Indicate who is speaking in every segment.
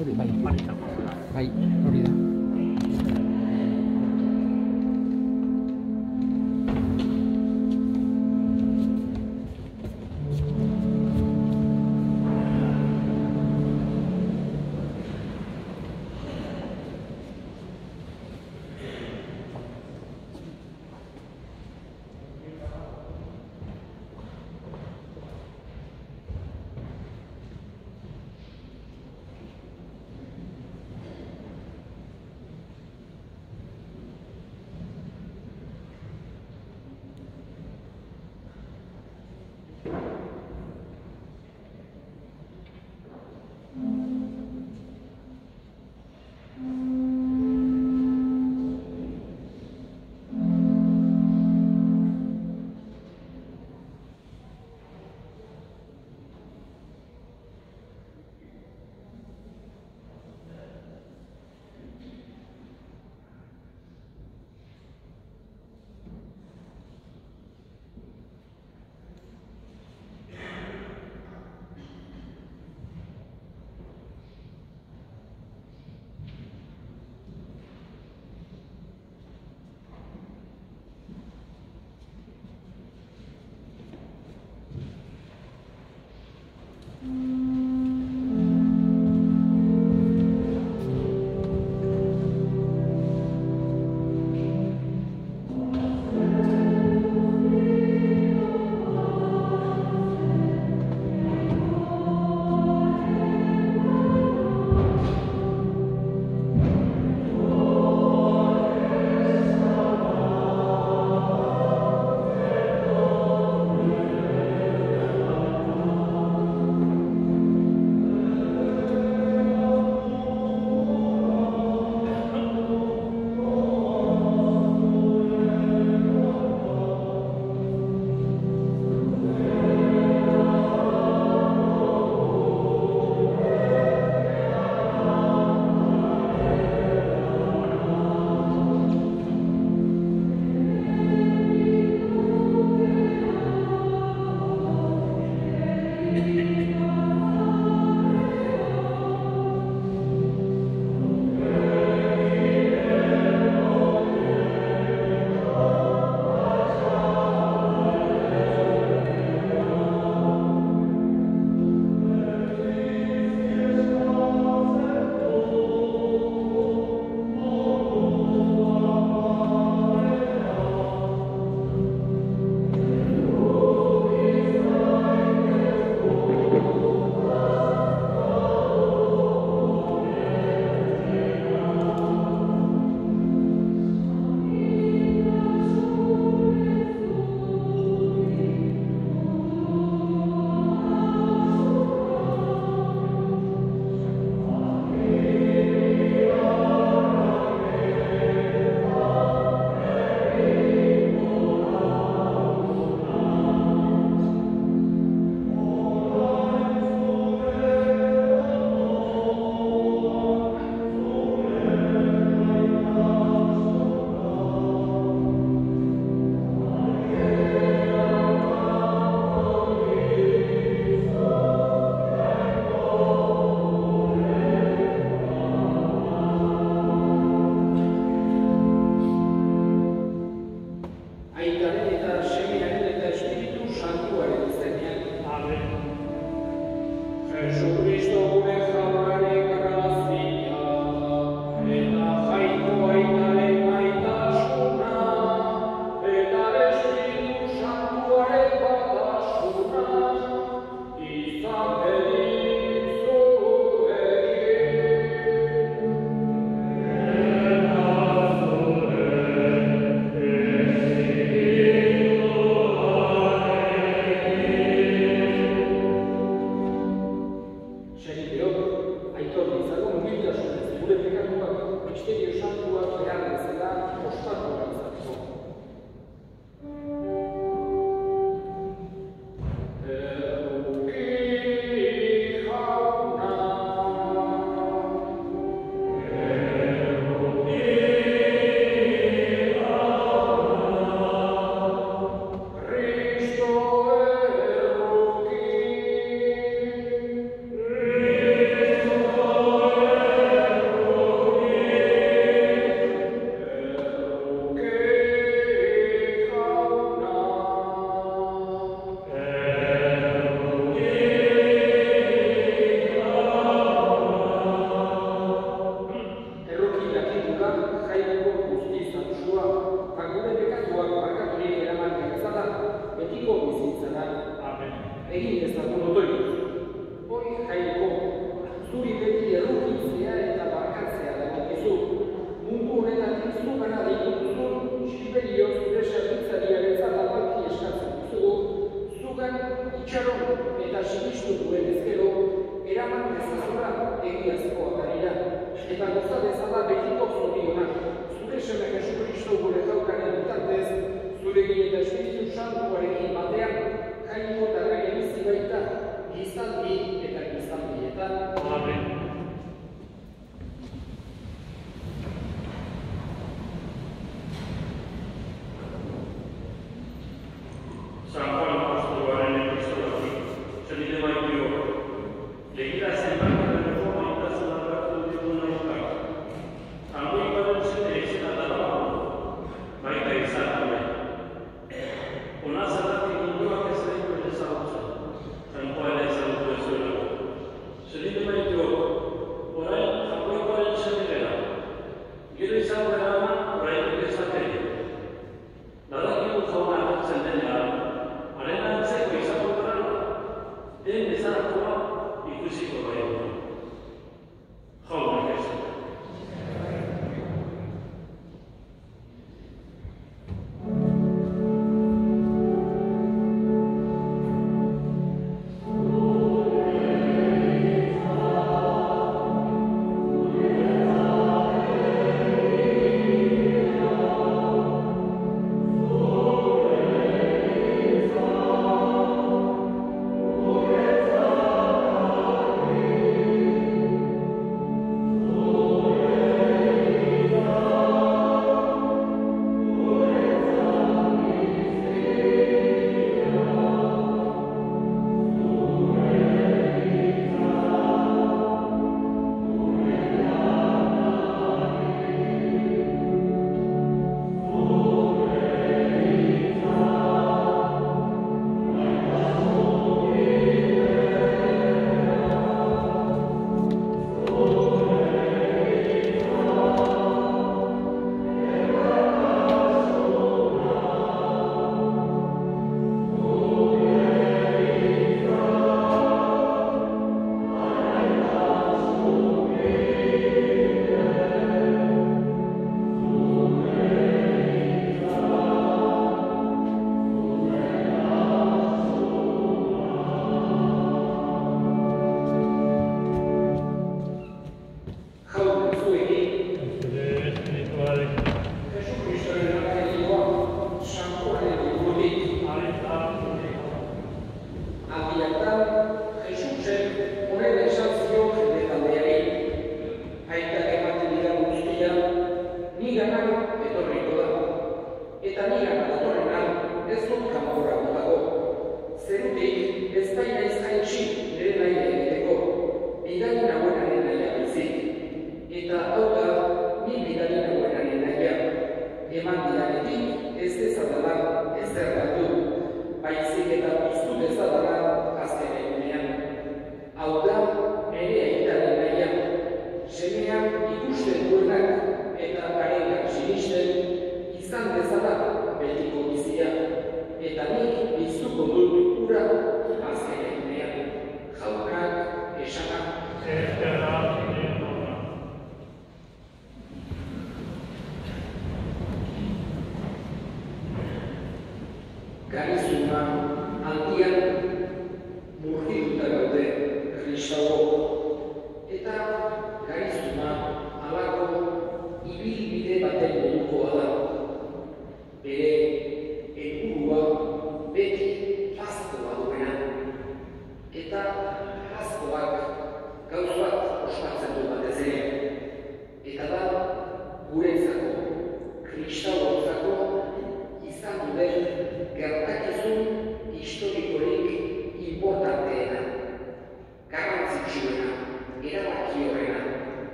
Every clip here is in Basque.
Speaker 1: hori, bai. Bai, hori da.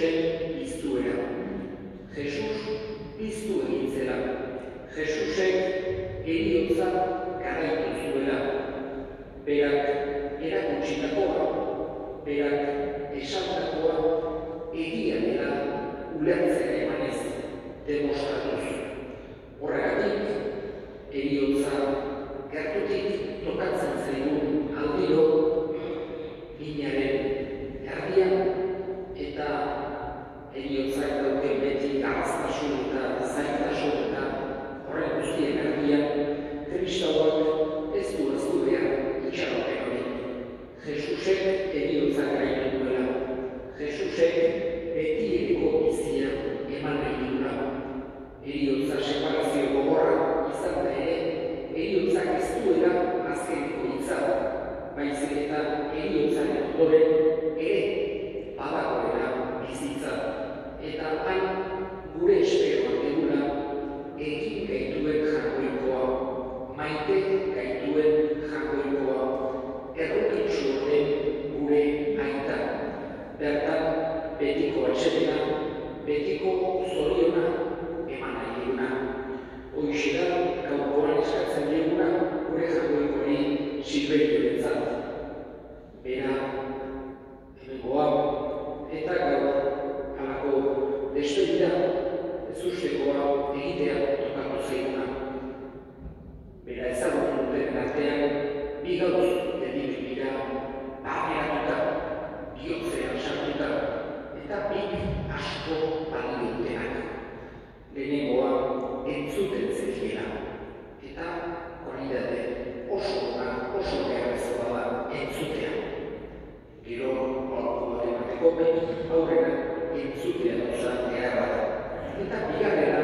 Speaker 2: Jesusen piztuera. Jesus piztu egin zela. Jesusek heriotza garaitu zuela. Berak erakutsitakoa, berak esandakoa egia dela ulertzen emanez demostratuz. Horregatik, heriotza gertutik tokatzen zaigun aldiro, minaren erdian eta heriotzak dauken beti arraztasun eta zaintasun eta horren guztien erdian, kristauak ez du behar itxaropen hori. Jesusek heriotzak gaitu duela. Jesusek beti eriko bizia eman nahi duela. Heriotza separazio gogorra izan da ere, heriotzak ez duela azkeneko hitza, baizik eta heriotzaren ondoren ere badagoela bizitza. Eta hain gure esperoan degula egin gaituen jakoikoa, maite gaituen jakoikoa, errukitzu horren gure aita. Bertan betiko atxedena, betiko zoriona eman nahi duguna. Hoixe da gaurkoan eskatzen duguna gure jakoikori Silberiorentzat. Bera, hemengoa, eta gaur halako despedida ezustekoa egitea tokatu zaiguna. Bera ezagutu duten artean, bi gauz dedik dira barneratuta, bihotzean sartuta, eta bik asko balio dutenak. Lehenengoa entzuten zekiela, eta kualitate oso beharrezkoa da entzutea. Gero, horko bat emateko, aurrera entzutea dauza beharra da. Eta bigarrera,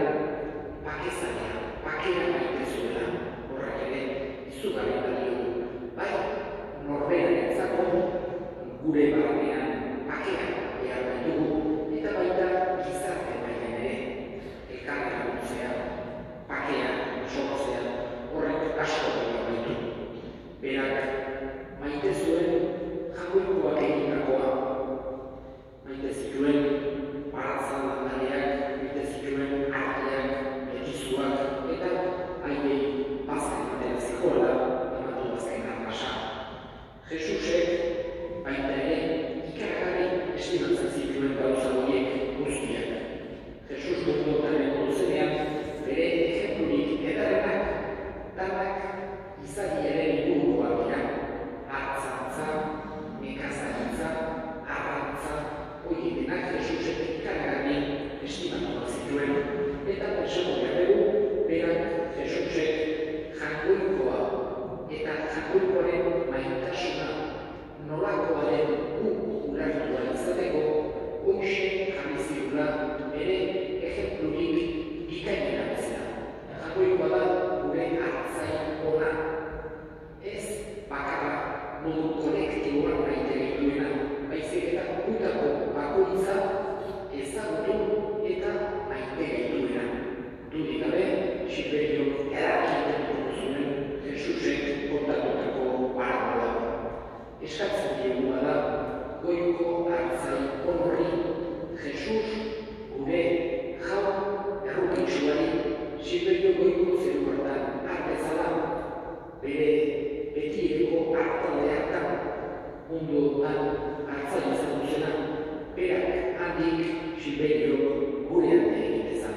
Speaker 2: bakezalea, bakera maite zuela, horrek ere, izugarri balio du. Bai, norberanentzako gure barnean bakera behar ditugu, eta baita gizarte mailan ere, elkarri laguntzea, bakea sortzea, horrek asko balio baitu. Berak maite zuen jakoikoak egindakoa, maite zituen baratzan landareak, maite zituen arteak, betizuak, eta hainei bazken batera zikoela ematu bazken arrasa. Jesusek baita ere ikaragarri estimatzen zituen gauza horiek guztiak. Jesus munduaren duzenean bere ejemplurik edarenak danak izagiaren ingurukoak dira. Artzantza, nekazaritza, arrantza, hori denak Jesusek ikaragarri estimatuak zituen. Eta pensatu behar dugu, berak Jesusek jakoikoa eta jakoikoaren maitasuna nolakoa den guk ulertua izateko, hoxe jarri zirula bere ejemplurik bikainera bezala. Jakoikoa da gure hartzain ona. Ez bakarra modu kolektiboan maite dituena, baizik eta gutako bakoitza ezagutu eta maite dituena. Dudik gabe, Silberio erakiten zuen Jesusek kontatutako parabola. Eskatzen dieguna da, goiko hartzain horri, Jesus gure jau errukitsuari, Silberio goiko zeru hartan hartezala, bere betieriko hartalde hartan, munduan hartzain izan duzena, berak handik Silberio gure hande egitezan.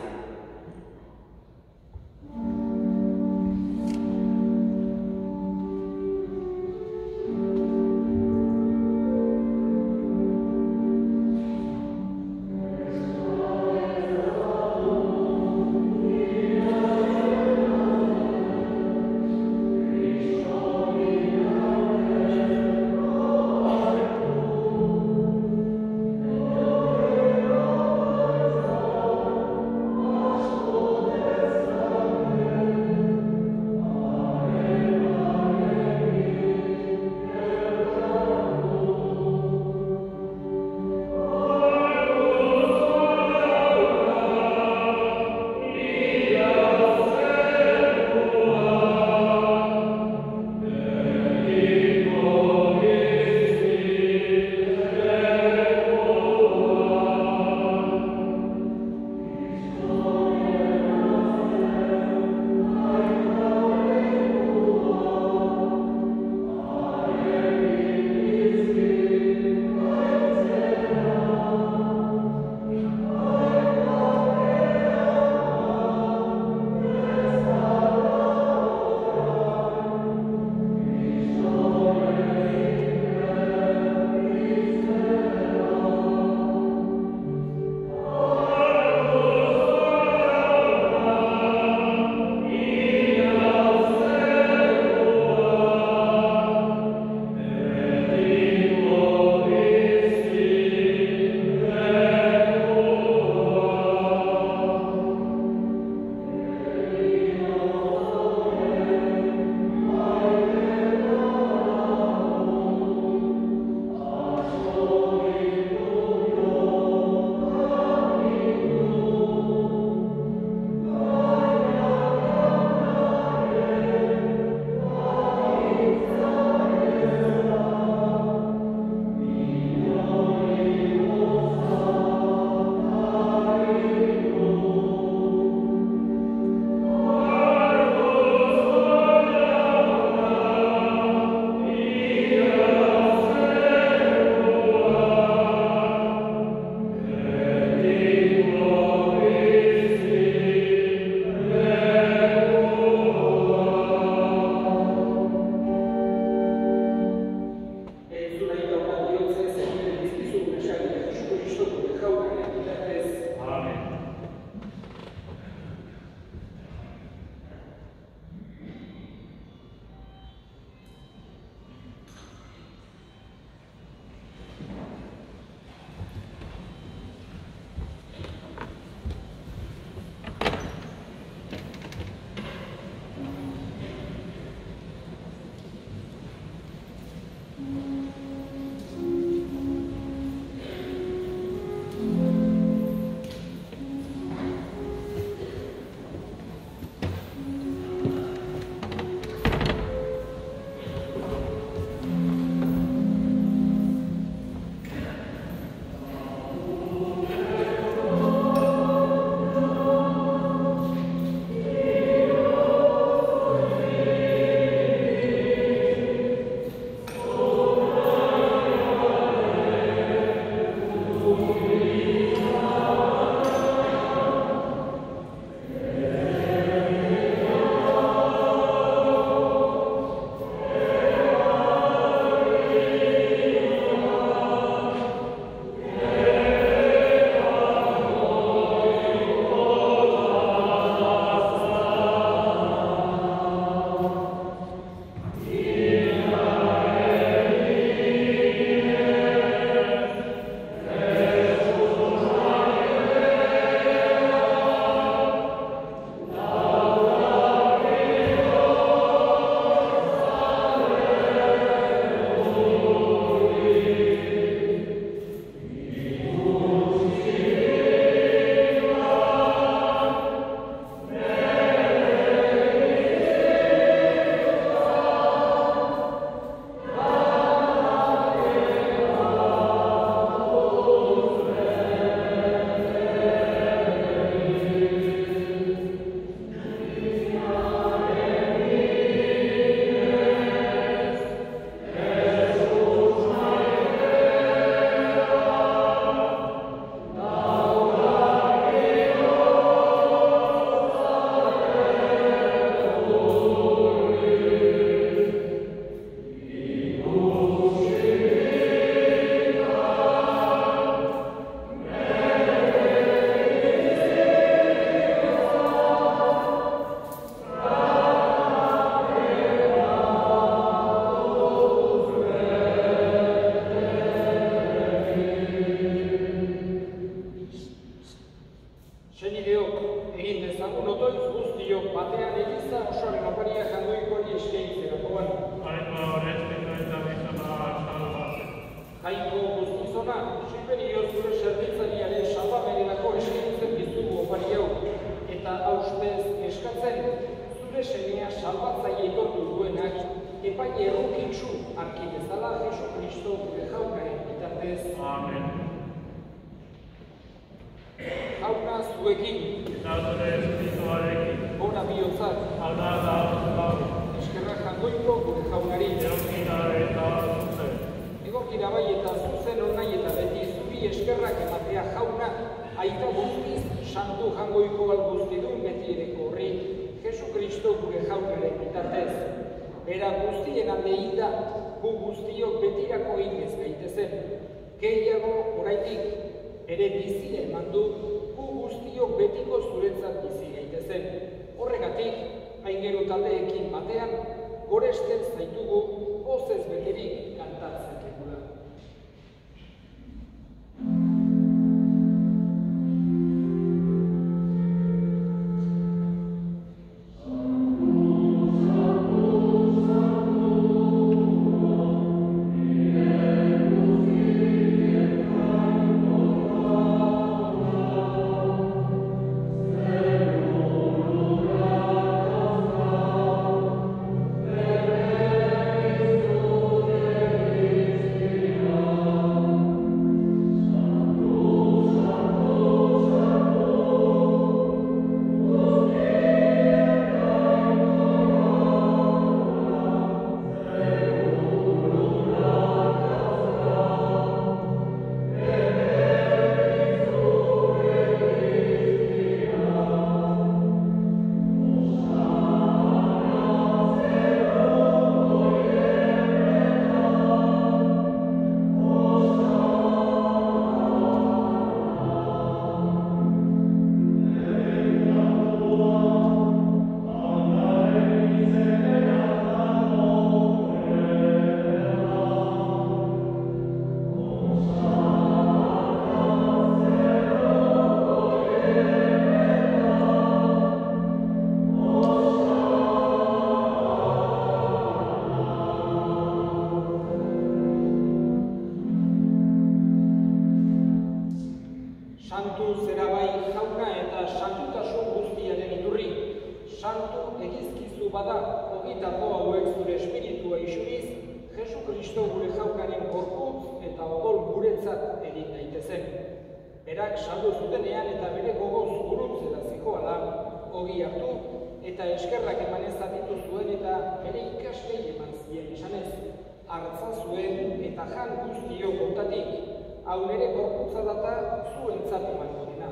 Speaker 3: hau nere gorputza data zuentzat emango dena.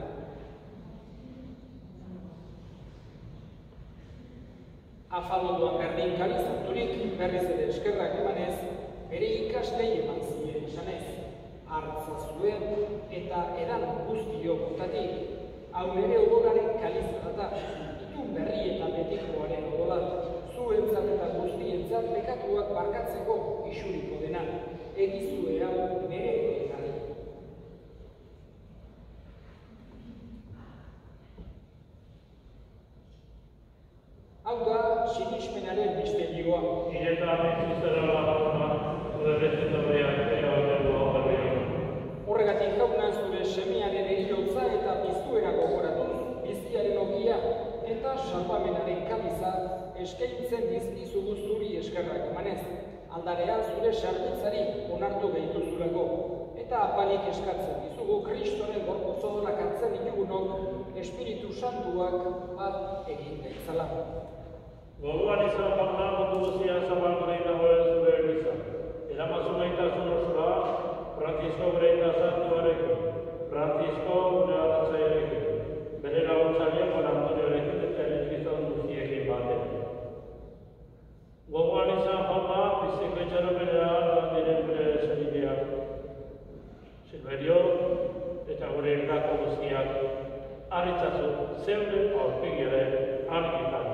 Speaker 3: Afalondoan berdin kalizaturik berriz ere eskerrak emanez, bere ikaslei eman zien esanez, hartza zuen eta edan guztio botatik, hau nere odolaren kalizatata, itun berri eta betikoaren odolat, zuentzat eta guztientzat bekatuak barkatzeko isuriko dena, egizue hau nere egarri. Hau da, sinismenaren misterioa. Horregatik jauna zure semearen eriotza eta piztuera gogoratuz, biziaren ogia eta salpamenaren kaliza eskaintzen dizkizugu zuri eskerrak emanez, aldarean zure sarbitzari onartu behituzulako, eta apalik eskatzen dizugu Kristoren gorputz odorak hartzen ditugunok Espiritu Santuak bat egin gaitzala.
Speaker 4: Gogoan izan jauna mundu guztia zabaldu nahi dagoen zure eliza. Eramazu gaitasun osoa, Francisco Breita Santuarekin, Francisco gure altzairekin, bere laguntzaile Juan Antoniorekin eta elizizan guztiekin batekin. Gogoan izan jauna, biziko itxaropenean diren gure zenideak. Silverio eta gure elgako guztiak, haritzazu zeure aurpegire argitan.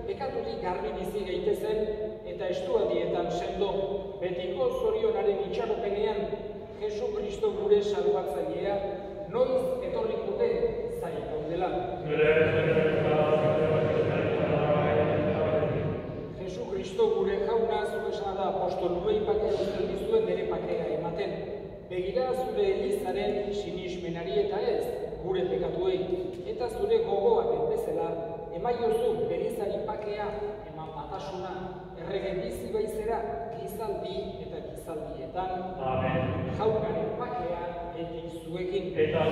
Speaker 3: bekatutik garbi bizi gaitezen eta estualdietan sendo betiko zorionaren itxaropenean, Jesu Kristo gure salbatzailea, noiz etorrikute zain gaudela. Jesu Kristo gure jauna zu esan da apostoluei pakea uzten dizuen bere pakea ematen. Begira zure elizaren sinismenari eta ez, gure pekatuei, eta zure gogoaten bezala, emaiozu berizari pakea, eman batasuna, erregen bizi baizera, gizaldi eta gizaldietan. Amen. Jaunaren pakea etik zuekin. Eta